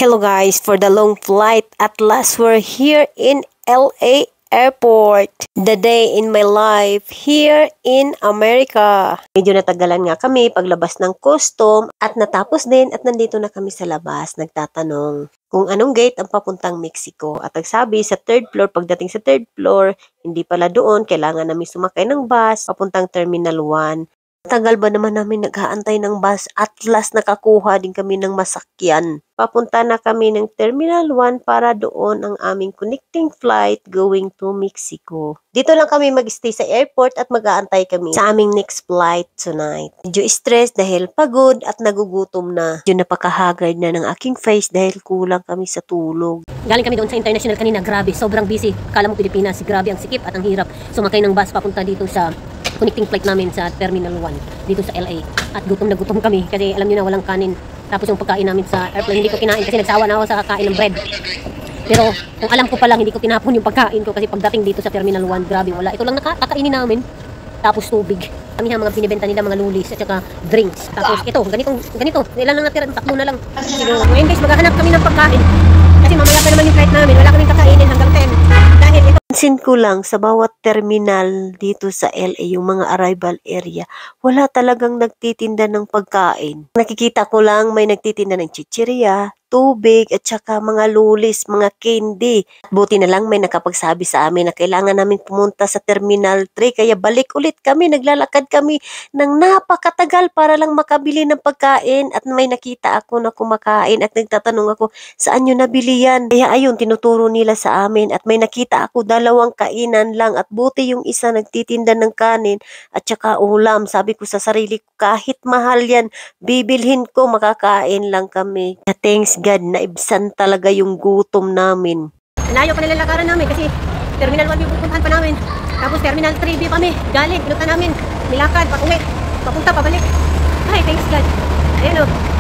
Hello guys, for the long flight, at last we're here in LA Airport. The day in my life here in America. Medyo natagalan nga kami paglabas ng custom at natapos din at nandito na kami sa labas nagtatanong kung anong gate ang papuntang Mexico. At nagsabi sa third floor, pagdating sa third floor, hindi pala doon, kailangan namin sumakay ng bus papuntang Terminal 1. Tagal ba naman namin nag-aantay ng bus at last nakakuha din kami ng masakyan. Papunta na kami ng Terminal 1 para doon ang aming connecting flight going to Mexico. Dito lang kami mag-stay sa airport at mag-aantay kami sa aming next flight tonight. Medyo stress dahil pagod at nagugutom na. Medyo napakahagard na ng aking face dahil kulang kami sa tulog. Galing kami doon sa international kanina, grabe, sobrang busy. Kala mo Pilipinas, grabe ang sikip at ang hirap sumakay ng bus papunta dito sa connecting flight namin sa Terminal 1 dito sa LA. At gutom na gutom kami kasi alam niyo na walang kanin. Tapos yung pagkain namin sa airplane hindi ko kinain kasi nagsawa na ako sa kakain ng bread. Pero kung alam ko pa lang hindi ko tinapon yung pagkain ko kasi pagdating dito sa Terminal 1, grabe wala. Ito lang nakakainin namin. Tapos tubig. Kami yung mga binibenta nila, mga lulis at saka drinks. Tapos ito, ganito. Ilan lang natira, 3 na lang. Siguro, ngayon guys, maghahanap kami ng pagkain. Kasi mamaya pa naman yung flight namin. Wala kaming kakainin hanggang 10. Dahil ito. Pansin ko lang sa bawat terminal dito sa LA, yung mga arrival area, wala talagang nagtitinda ng pagkain. Nakikita ko lang may nagtitinda ng chichirya, tubig, at saka mga lulis, mga candy. Buti na lang may nakapagsabi sa amin na kailangan namin pumunta sa Terminal 3, kaya balik ulit kami, naglalakad kami ng napakatagal para lang makabili ng pagkain at may nakita ako na kumakain at nagtatanong ako, saan nyo nabili yan? Kaya ayun, tinuturo nila sa amin at may nakita ako 2 kainan lang at buti yung isa nagtitinda ng kanin at saka ulam. Sabi ko sa sarili ko, kahit mahal yan, bibilhin ko, makakain lang kami. Thanks God, naibsan talaga yung gutom namin. Layo pa nilalakaran namin kasi Terminal 1 yung pupuntahan pa namin. Tapos Terminal 3B kami. Galing, pinunta namin. Nilakad, papunta, pabalik. Ay, thanks God. Ayun o.